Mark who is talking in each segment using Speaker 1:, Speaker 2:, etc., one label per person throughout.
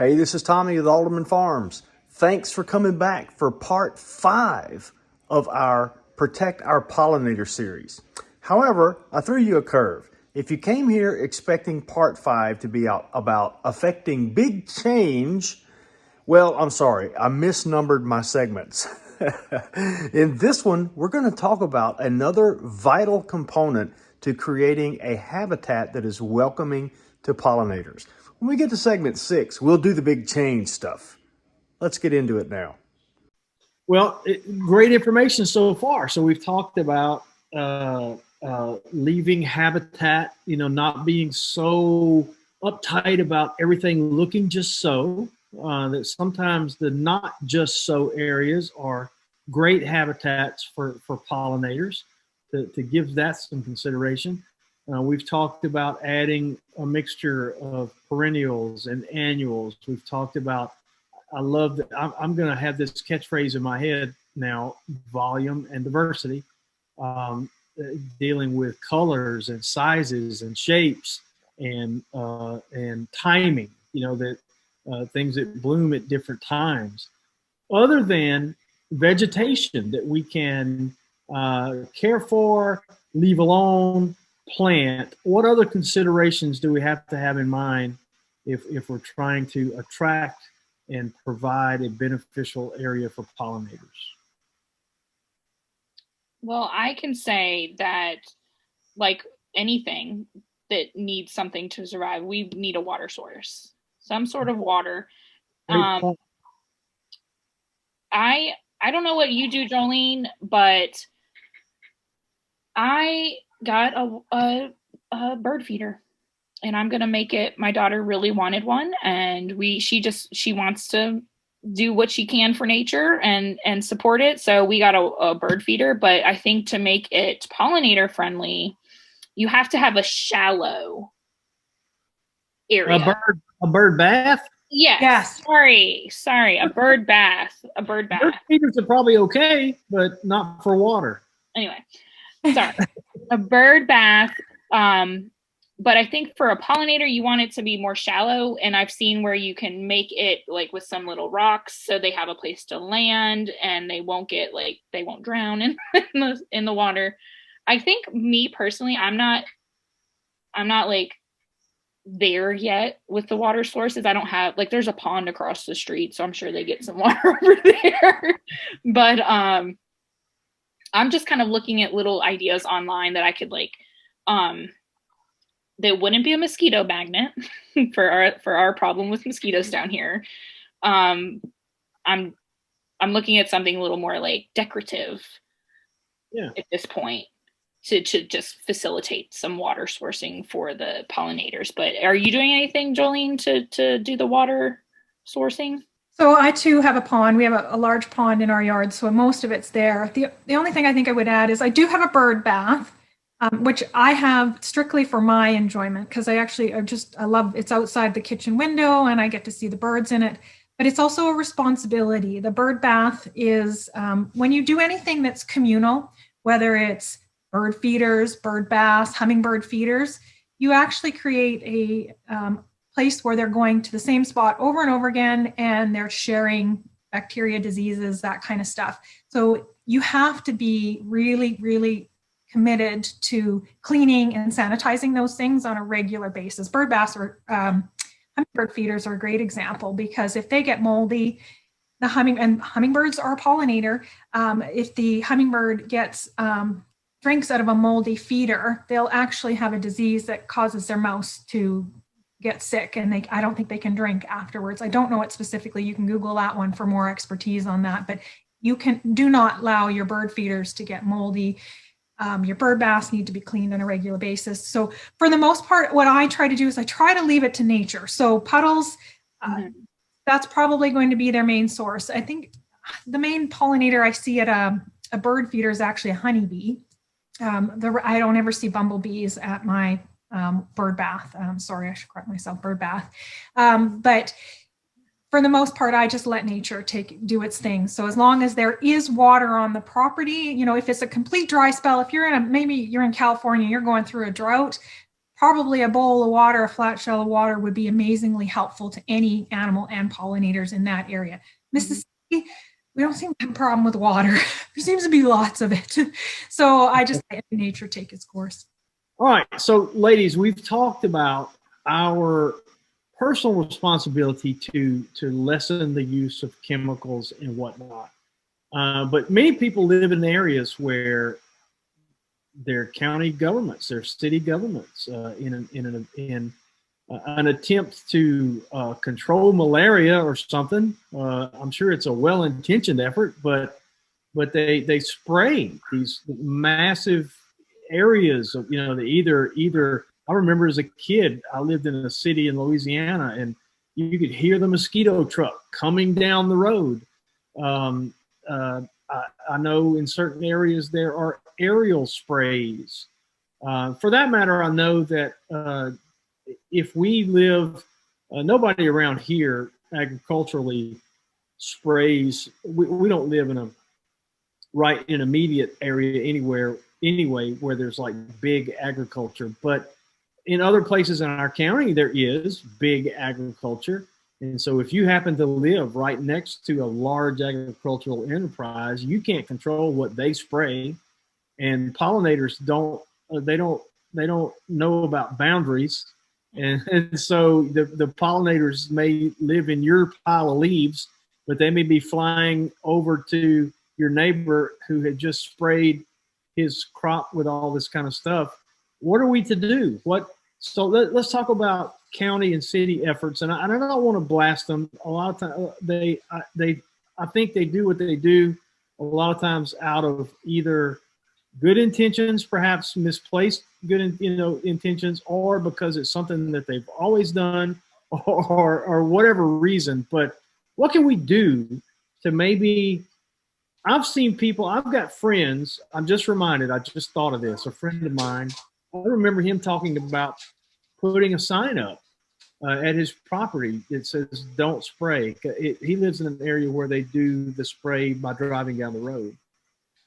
Speaker 1: Hey, this is Tommy with AldermanFarms. Thanks for coming back for part 5 of our Protect Our Pollinator series. However, I threw you a curve. If you came here expecting part 5 to be about affecting big change, well, I'm sorry, I misnumbered my segments. In this one, we're going to talk about another vital component to creating a habitat that is welcoming to pollinators. When we get to segment 6, we'll do the big change stuff. Let's get into it now.
Speaker 2: Well, great information so far. So we've talked about leaving habitat, not being so uptight about everything looking just so, that sometimes the not just so areas are great habitats for pollinators, to give that some consideration. We've talked about adding a mixture of perennials and annuals. We've talked about, I love that, I'm going to have this catchphrase in my head now, volume and diversity, dealing with colors and sizes and shapes and timing, that things that bloom at different times, other than vegetation that we can care for, leave alone, plant. What other considerations do we have to have in mind if we're trying to attract and provide a beneficial area for pollinators?
Speaker 3: Well, I can say that, like anything that needs something to survive, we need a water source, some sort of water. I don't know what you do, Jolene, but I got a bird feeder, and I'm gonna make it. My daughter really wanted one, and she wants to do what she can for nature and support it. So we got a bird feeder, but I think to make it pollinator friendly, you have to have a shallow area.
Speaker 2: A bird bath?
Speaker 3: Yes. Sorry. A bird bath. Bird
Speaker 2: feeders are probably okay, but not for water.
Speaker 3: Anyway, sorry. A bird bath. But I think for a pollinator, you want it to be more shallow. And I've seen where you can make it like with some little rocks, so they have a place to land and they won't drown in the water. I think, me personally, I'm not like there yet with the water sources. I don't have, like, there's a pond across the street, so I'm sure they get some water over there. But I'm just kind of looking at little ideas online that I could that wouldn't be a mosquito magnet for our problem with mosquitoes down here. I'm looking at something a little more like decorative at this point to just facilitate some water sourcing for the pollinators. But are you doing anything, Jolene, to do the water sourcing?
Speaker 4: So I too have a pond. We have a large pond in our yard, so most of it's there. The only thing I think I would add is I do have a bird bath, which I have strictly for my enjoyment, because I love it's outside the kitchen window and I get to see the birds in it. But it's also a responsibility. The bird bath is when you do anything that's communal, whether it's bird feeders, bird baths, hummingbird feeders, you actually create a place where they're going to the same spot over and over again, and they're sharing bacteria, diseases, that kind of stuff. So you have to be really, really committed to cleaning and sanitizing those things on a regular basis. Bird baths or hummingbird feeders are a great example, because if they get moldy, hummingbirds are a pollinator. If the hummingbird gets drinks out of a moldy feeder, they'll actually have a disease that causes their mouth to get sick, and I don't think they can drink afterwards. I don't know it specifically. You can Google that one for more expertise on that, but do not allow your bird feeders to get moldy. Your bird baths need to be cleaned on a regular basis. So for the most part, what I try to do is I try to leave it to nature. So puddles, that's probably going to be their main source. I think the main pollinator I see at a bird feeder is actually a honeybee. I don't ever see bumblebees at my bird bath. Sorry, I should correct myself, bird bath. But for the most part, I just let nature do its thing. So as long as there is water on the property, if it's a complete dry spell, if maybe you're in California, you're going through a drought, probably a bowl of water, a flat shell of water would be amazingly helpful to any animal and pollinators in that area. Mississippi, we don't seem to have a problem with water. There seems to be lots of it. So I just let nature take its course.
Speaker 2: All right. So, ladies, we've talked about our personal responsibility to lessen the use of chemicals and whatnot. But many people live in areas where their county governments, their city governments, in an attempt to control malaria or something. I'm sure it's a well-intentioned effort, but they spray these massive areas of, they either. I remember as a kid, I lived in a city in Louisiana, and you could hear the mosquito truck coming down the road. I know in certain areas there are aerial sprays. For that matter, I know that if we live, nobody around here agriculturally sprays. We don't live in an immediate area anyway where there's like big agriculture. But in other places in our county, there is big agriculture. And so if you happen to live right next to a large agricultural enterprise, you can't control what they spray. And pollinators don't know about boundaries. And so the pollinators may live in your pile of leaves, but they may be flying over to your neighbor who had just sprayed his crop with all this kind of stuff. What are we to do? So let's talk about county and city efforts. And I don't want to blast them. A lot of times I think they do what they do a lot of times out of either good intentions, perhaps misplaced good intentions, or because it's something that they've always done, or whatever reason. But what can we do to maybe? I've seen people. I've got friends. I'm just reminded. I just thought of this. A friend of mine. I remember him talking about putting a sign up at his property that says "Don't spray." He lives in an area where they do the spray by driving down the road.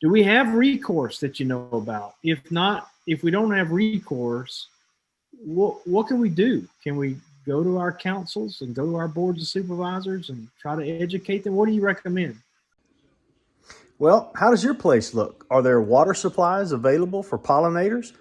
Speaker 2: Do we have recourse that you know about? If not, if we don't have recourse, what can we do? Can we go to our councils and go to our boards of supervisors and try to educate them? What do you recommend?
Speaker 1: Well, how does your place look? Are there water supplies available for pollinators?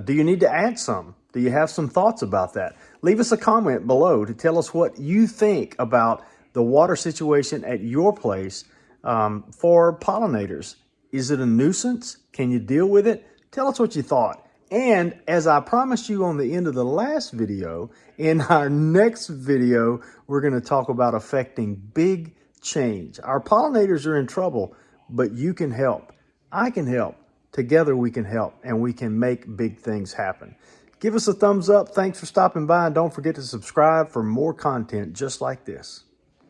Speaker 1: Do you need to add some? Do you have some thoughts about that? Leave us a comment below to tell us what you think about the water situation at your place for pollinators. Is it a nuisance? Can you deal with it? Tell us what you thought. And as I promised you on the end of the last video, in our next video, we're going to talk about affecting big change. Our pollinators are in trouble, but you can help. I can help. Together we can help, and we can make big things happen. Give us a thumbs up. Thanks for stopping by, and don't forget to subscribe for more content just like this.